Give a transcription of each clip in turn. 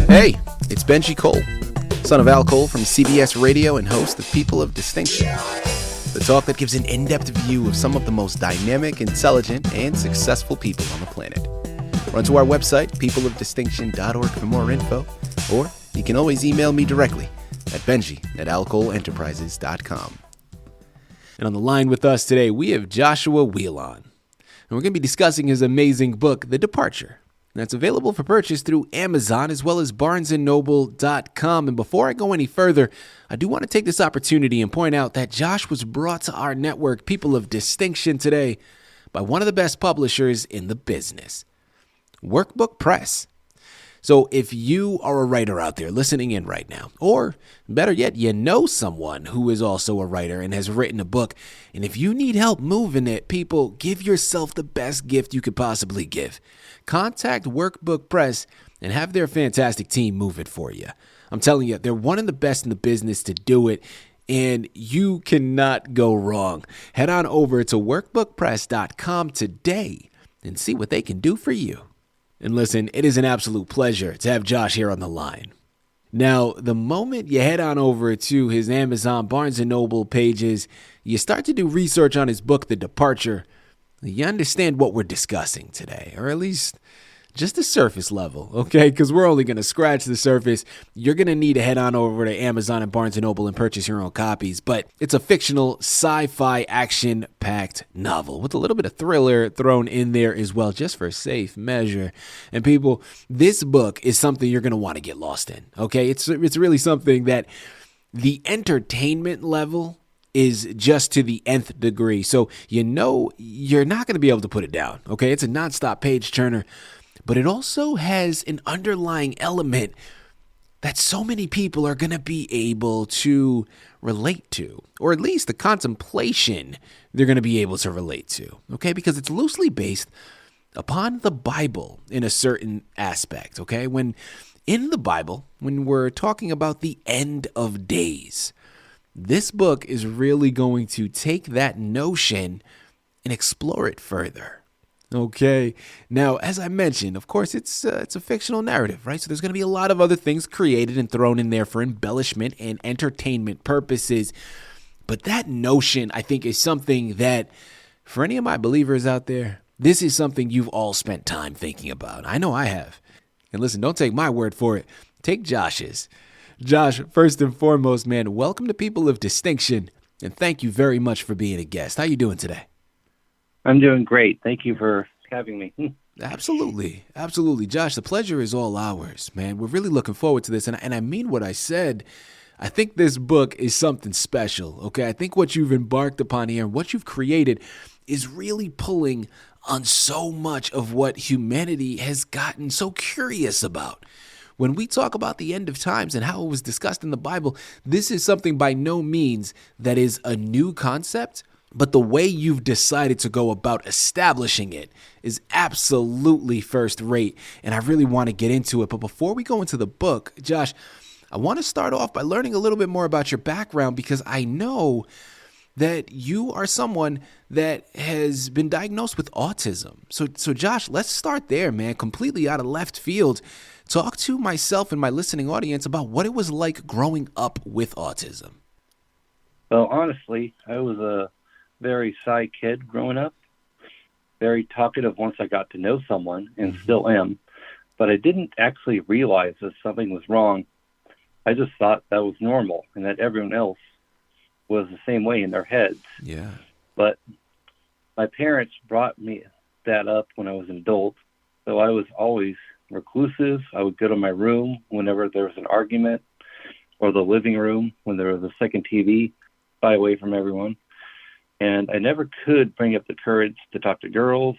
Hey, it's Benji Cole, son of Al Cole from CBS Radio and host of People of Distinction, the talk that gives an in-depth view of some of the most dynamic, intelligent, and successful people on the planet. Run to our website, peopleofdistinction.org for more info, or you can always email me directly at benji@alcoleenterprises.com. And on the line with us today, we have Joshua Wheelon, and we're going to be discussing his amazing book, The Departure. That's available for purchase through Amazon as well as barnesandnoble.com. And before I go any further, I do want to take this opportunity and point out that Josh was brought to our network, People of Distinction, today by one of the best publishers in the business, Workbook Press. So if you are a writer out there listening in right now, or better yet, you know someone who is also a writer and has written a book, and if you need help moving it, people, give yourself the best gift you could possibly give. Contact Workbook Press and have their fantastic team move it for you. I'm telling you, they're one of the best in the business to do it, and you cannot go wrong. Head on over to workbookpress.com today and see what they can do for you. And listen, it is an absolute pleasure to have Josh here on the line. Now, the moment you head on over to his Amazon, Barnes & Noble pages, you start to do research on his book, The Departure, you understand what we're discussing today, or at least just the surface level, okay? Because we're only going to scratch the surface. You're going to need to head on over to Amazon and Barnes & Noble and purchase your own copies. But it's a fictional sci-fi action-packed novel with a little bit of thriller thrown in there as well, just for safe measure. And people, this book is something you're going to want to get lost in, okay? It's really something that the entertainment level is just to the nth degree. So you know you're not going to be able to put it down, okay? It's a nonstop page turner. But it also has an underlying element that so many people are going to be able to relate to, or at least the contemplation they're going to be able to relate to, okay? Because it's loosely based upon the Bible in a certain aspect, okay? When in the Bible, when we're talking about the end of days, this book is really going to take that notion and explore it further. Okay. Now, as I mentioned, of course, it's a fictional narrative, right? So there's going to be a lot of other things created and thrown in there for embellishment and entertainment purposes. But that notion, I think, is something that, for any of my believers out there, this is something you've all spent time thinking about. I know I have. And listen, don't take my word for it. Take Josh's. Josh, first and foremost, man, welcome to People of Distinction. And thank you very much for being a guest. How you doing today? I'm doing great. Thank you for having me. Absolutely. Absolutely. Josh, the pleasure is all ours, man. We're really looking forward to this. And I mean what I said. I think this book is something special, okay? I think what you've embarked upon here and what you've created is really pulling on so much of what humanity has gotten so curious about. When we talk about the end of times and how it was discussed in the Bible, this is something by no means that is a new concept. But the way you've decided to go about establishing it is absolutely first rate, and I really want to get into it. But before we go into the book, Josh, I want to start off by learning a little bit more about your background, because I know that you are someone that has been diagnosed with autism. So Josh, let's start there, man, completely out of left field. Talk to myself and my listening audience about what it was like growing up with autism. Well, honestly, I was a very shy kid growing up, very talkative once I got to know someone, and still am, but I didn't actually realize that something was wrong. I just thought that was normal and that everyone else was the same way in their heads. Yeah. But my parents brought me that up when I was an adult, so I was always reclusive. I would go to my room whenever there was an argument, or the living room when there was a second TV, stay away from everyone. And I never could bring up the courage to talk to girls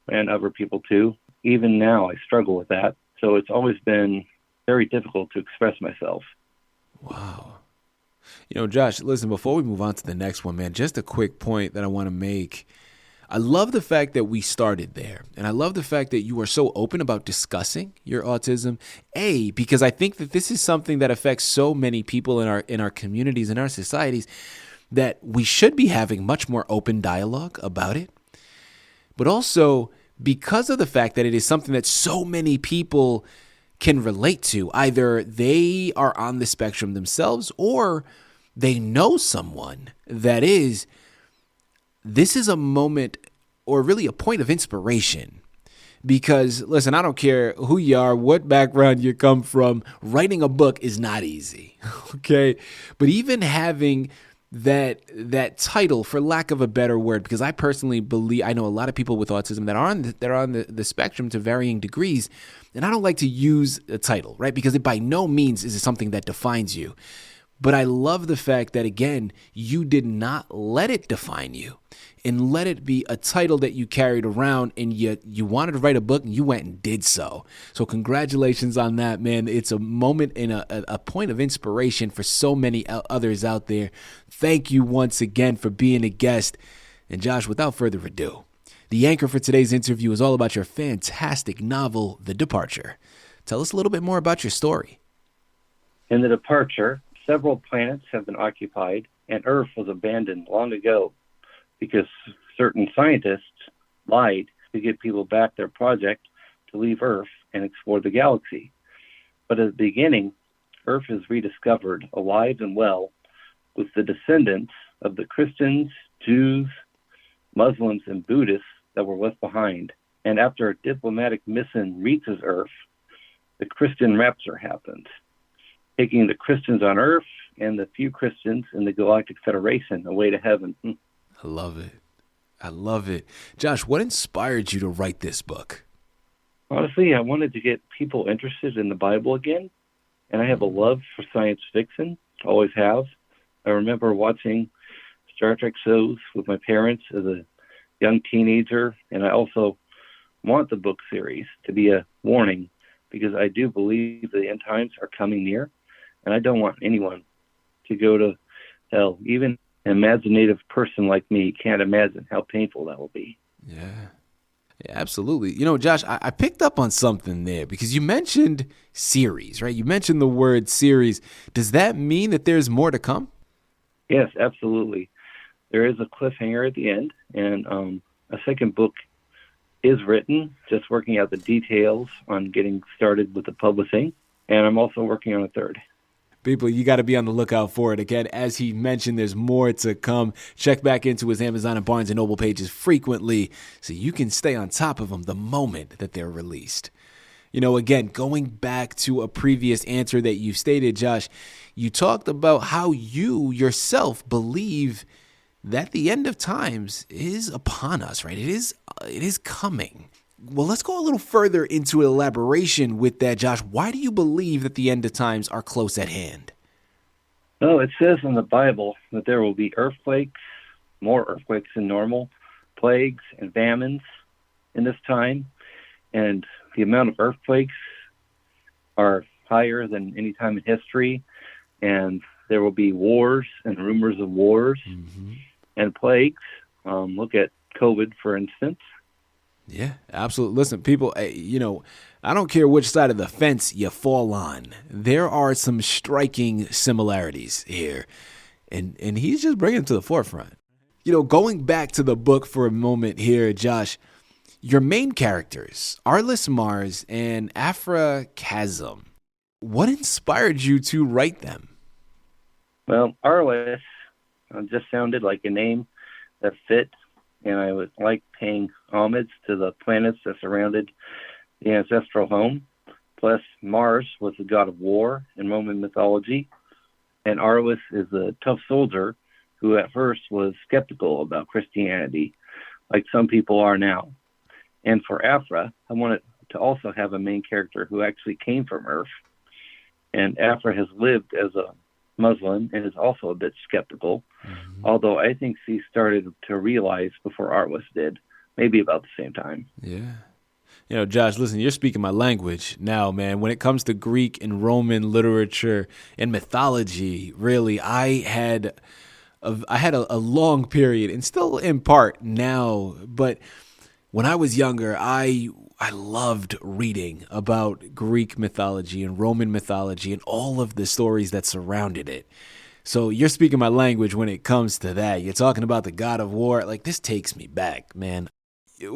and other people too. Even now, I struggle with that. So it's always been very difficult to express myself. Wow. You know, Josh, listen, before we move on to the next one, man, just a quick point that I want to make. I love the fact that we started there. And I love the fact that you are so open about discussing your autism. Because I think that this is something that affects so many people in our communities, in our societies, that we should be having much more open dialogue about it. But also because of the fact that it is something that so many people can relate to. Either they are on the spectrum themselves or they know someone that is. This is a moment, or really a point of inspiration. Because, listen, I don't care who you are, what background you come from, writing a book is not easy, okay? But even having that title, for lack of a better word, because I personally believe, I know a lot of people with autism that are on the spectrum to varying degrees, and I don't like to use a title, right? Because it by no means is something that defines you. But I love the fact that, again, you did not let it define you and let it be a title that you carried around, and you wanted to write a book and you went and did so. So congratulations on that, man. It's a moment and a point of inspiration for so many others out there. Thank you once again for being a guest. And Josh, without further ado, the anchor for today's interview is all about your fantastic novel, The Departure. Tell us a little bit more about your story. In The Departure, several planets have been occupied, and Earth was abandoned long ago because certain scientists lied to give people back their project to leave Earth and explore the galaxy. But at the beginning, Earth is rediscovered, alive and well, with the descendants of the Christians, Jews, Muslims, and Buddhists that were left behind. And after a diplomatic mission reaches Earth, the Christian rapture happens, taking the Christians on Earth and the few Christians in the Galactic Federation away to heaven. I love it. I love it. Josh, what inspired you to write this book? Honestly, I wanted to get people interested in the Bible again, and I have a love for science fiction, always have. I remember watching Star Trek shows with my parents as a young teenager, and I also want the book series to be a warning, because I do believe the end times are coming near, and I don't want anyone to go to hell. Even an imaginative person like me can't imagine how painful that will be. Yeah, absolutely. You know, Josh, I picked up on something there because you mentioned series, right? You mentioned the word series. Does that mean that there's more to come? Yes, absolutely. There is a cliffhanger at the end, and a second book is written, just working out the details on getting started with the publishing, and I'm also working on a third. People, you got to be on the lookout for it. Again, as he mentioned, there's more to come. Check back into his Amazon and Barnes & Noble pages frequently so you can stay on top of them the moment that they're released. You know, again, going back to a previous answer that you stated, Josh, you talked about how you yourself believe that the end of times is upon us, right? It is coming. Well, let's go a little further into elaboration with that, Josh. Why do you believe that the end of times are close at hand? Well, it says in the Bible that there will be earthquakes, more earthquakes than normal, plagues and famines in this time, and the amount of earthquakes are higher than any time in history, and there will be wars and rumors of wars and plagues. Look at COVID, for instance. Yeah, absolutely. Listen, people, you know, I don't care which side of the fence you fall on. There are some striking similarities here, and he's just bringing it to the forefront. You know, going back to the book for a moment here, Josh, your main characters, Arliss Mars and Aphra, what inspired you to write them? Well, Arliss just sounded like a name that fit, and I would like paying homage to the planets that surrounded the ancestral home. Plus, Mars was the god of war in Roman mythology, and Arliss is a tough soldier who at first was skeptical about Christianity, like some people are now. And for Aphra, I wanted to also have a main character who actually came from Earth. And Aphra has lived as a Muslim and is also a bit skeptical, although I think she started to realize before Arliss did, maybe about the same time. Yeah. You know, Josh, listen, you're speaking my language now, man. When it comes to Greek and Roman literature and mythology, really, I had a long period, and still in part now, but when I was younger, I loved reading about Greek mythology and Roman mythology and all of the stories that surrounded it. So you're speaking my language when it comes to that. You're talking about the god of war. Like, this takes me back, man.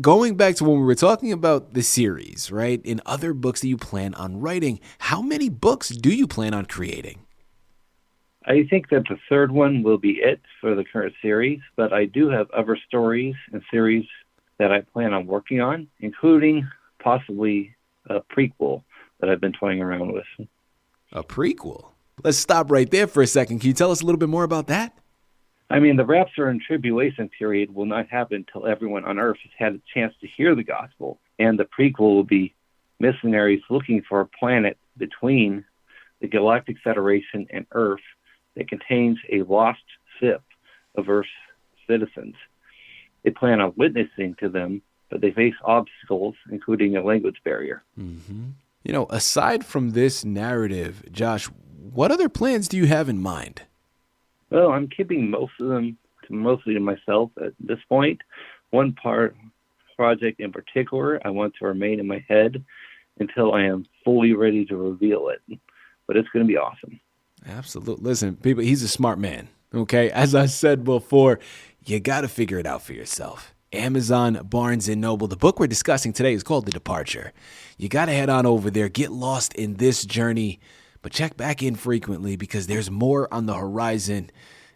Going back to when we were talking about the series, right, and other books that you plan on writing, how many books do you plan on creating? I think that the third one will be it for the current series, but I do have other stories and series that I plan on working on, including possibly a prequel that I've been toying around with. A prequel? Let's stop right there for a second. Can you tell us a little bit more about that? I mean, the rapture and tribulation period will not happen until everyone on Earth has had a chance to hear the gospel, and the prequel will be missionaries looking for a planet between the Galactic Federation and Earth that contains a lost ship of Earth's citizens. They plan on witnessing to them, but they face obstacles, including a language barrier. Mm-hmm. Aside from this narrative, Josh, what other plans do you have in mind? Well, I'm keeping most of them mostly to myself at this point. One project in particular, I want to remain in my head until I am fully ready to reveal it. But it's going to be awesome. Absolutely. Listen, people, he's a smart man. Okay. As I said before, you got to figure it out for yourself. Amazon, Barnes & Noble. The book we're discussing today is called The Departure. You got to head on over there, get lost in this journey, but check back in frequently because there's more on the horizon.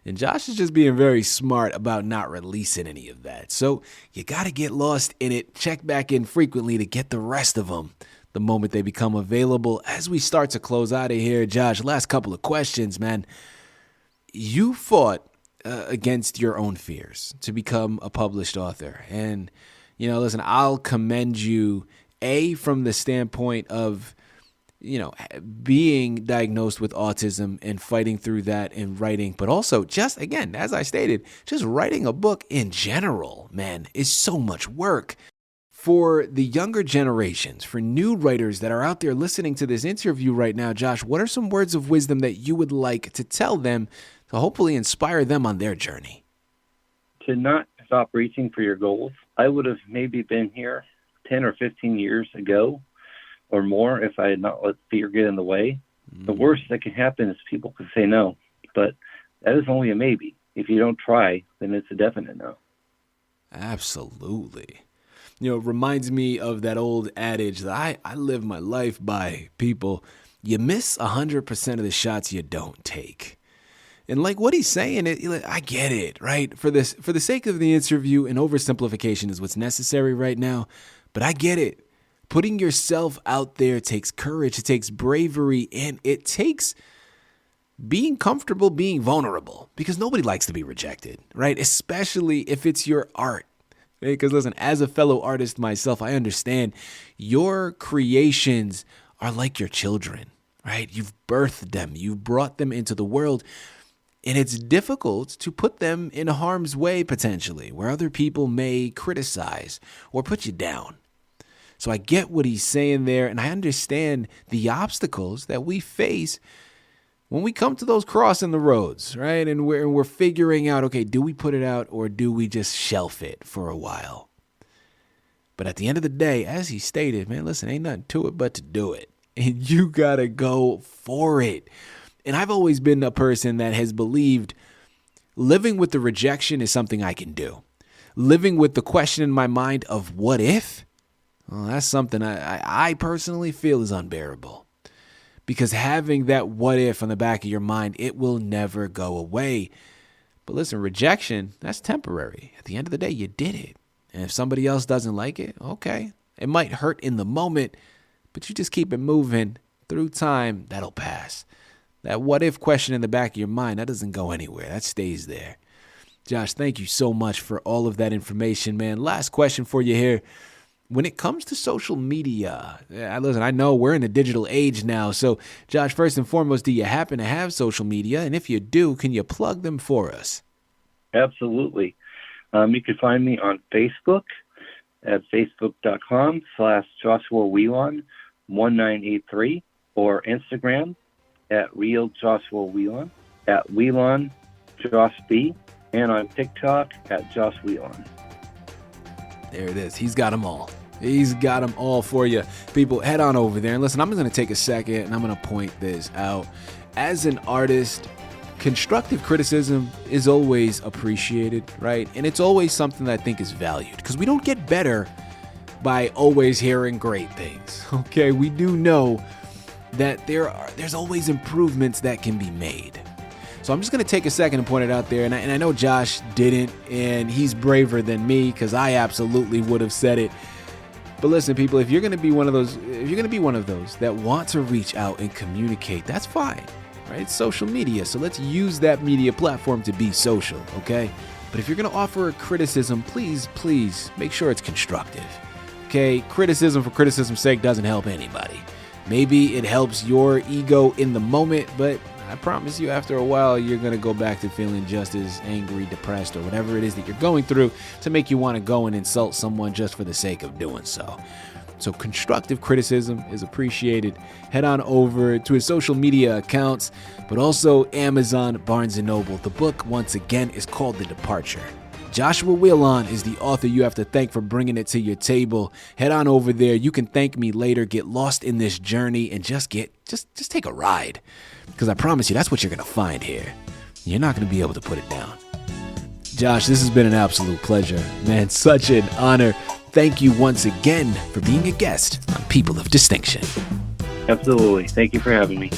And Josh is just being very smart about not releasing any of that. So you got to get lost in it. Check back in frequently to get the rest of them the moment they become available. As we start to close out of here, Josh, last couple of questions, man. You fought against your own fears to become a published author. And, listen, I'll commend you, from the standpoint of, being diagnosed with autism and fighting through that and writing, but also just, again, as I stated, just writing a book in general, man, is so much work. For the younger generations, for new writers that are out there listening to this interview right now, Josh, what are some words of wisdom that you would like to tell them to hopefully inspire them on their journey? To not stop reaching for your goals. I would have maybe been here 10 or 15 years ago or more if I had not let fear get in the way. The worst that can happen is people could say no, but that is only a maybe. If you don't try, then it's a definite no. Absolutely. It reminds me of that old adage that I live my life by, people. You miss 100% of the shots you don't take. And like what he's saying, I get it, right? For the sake of the interview, an oversimplification is what's necessary right now. But I get it. Putting yourself out there takes courage, it takes bravery, and it takes being comfortable, being vulnerable. Because nobody likes to be rejected, right? Especially if it's your art. Because listen, as a fellow artist myself, I understand your creations are like your children, right? You've birthed them. You've brought them into the world. And it's difficult to put them in harm's way, potentially, where other people may criticize or put you down. So I get what he's saying there, and I understand the obstacles that we face when we come to those crossing the roads, right? And we're figuring out, okay, do we put it out or do we just shelf it for a while? But at the end of the day, as he stated, man, listen, ain't nothing to it but to do it. And you got to go for it. And I've always been a person that has believed living with the rejection is something I can do. Living with the question in my mind of what if? Well, that's something I personally feel is unbearable. Because having that what if on the back of your mind, it will never go away. But listen, rejection, that's temporary. At the end of the day, you did it. And if somebody else doesn't like it, okay. It might hurt in the moment, but you just keep it moving. Through time, that'll pass. That what if question in the back of your mind, that doesn't go anywhere. That stays there. Josh, thank you so much for all of that information, man. Last question for you here. When it comes to social media, listen, I know we're in a digital age now. So, Josh, first and foremost, do you happen to have social media? And if you do, can you plug them for us? Absolutely. You can find me on Facebook at facebook.com/Joshua Wheelon 1983 or Instagram at Real Joshua Wheelon, at Wheelon Josh B, and on TikTok at Josh Wheelon. There it is. He's got them all. He's got them all for you. People, head on over there. And listen, I'm just going to take a second and I'm going to point this out. As an artist, constructive criticism is always appreciated, right? And it's always something that I think is valued, because we don't get better by always hearing great things, okay? We do know that there's always improvements that can be made. So I'm just going to take a second and point it out there. And I know Josh didn't, and he's braver than me, because I absolutely would have said it. But listen, people, if you're going to be one of those that want to reach out and communicate, that's fine, right? It's social media. So let's use that media platform to be social, okay? But if you're going to offer a criticism, please make sure it's constructive, okay? Criticism for criticism's sake doesn't help anybody. Maybe it helps your ego in the moment, but I promise you, after a while, you're going to go back to feeling just as angry, depressed, or whatever it is that you're going through to make you want to go and insult someone just for the sake of doing so. So constructive criticism is appreciated. Head on over to his social media accounts, but also Amazon, Barnes & Noble. The book, once again, is called The Departure. Joshua Wheelon is the author you have to thank for bringing it to your table. Head on over there. You can thank me later. Get lost in this journey and just take a ride. Because I promise you, that's what you're going to find here. You're not going to be able to put it down. Josh, this has been an absolute pleasure. Man, such an honor. Thank you once again for being a guest on People of Distinction. Absolutely. Thank you for having me.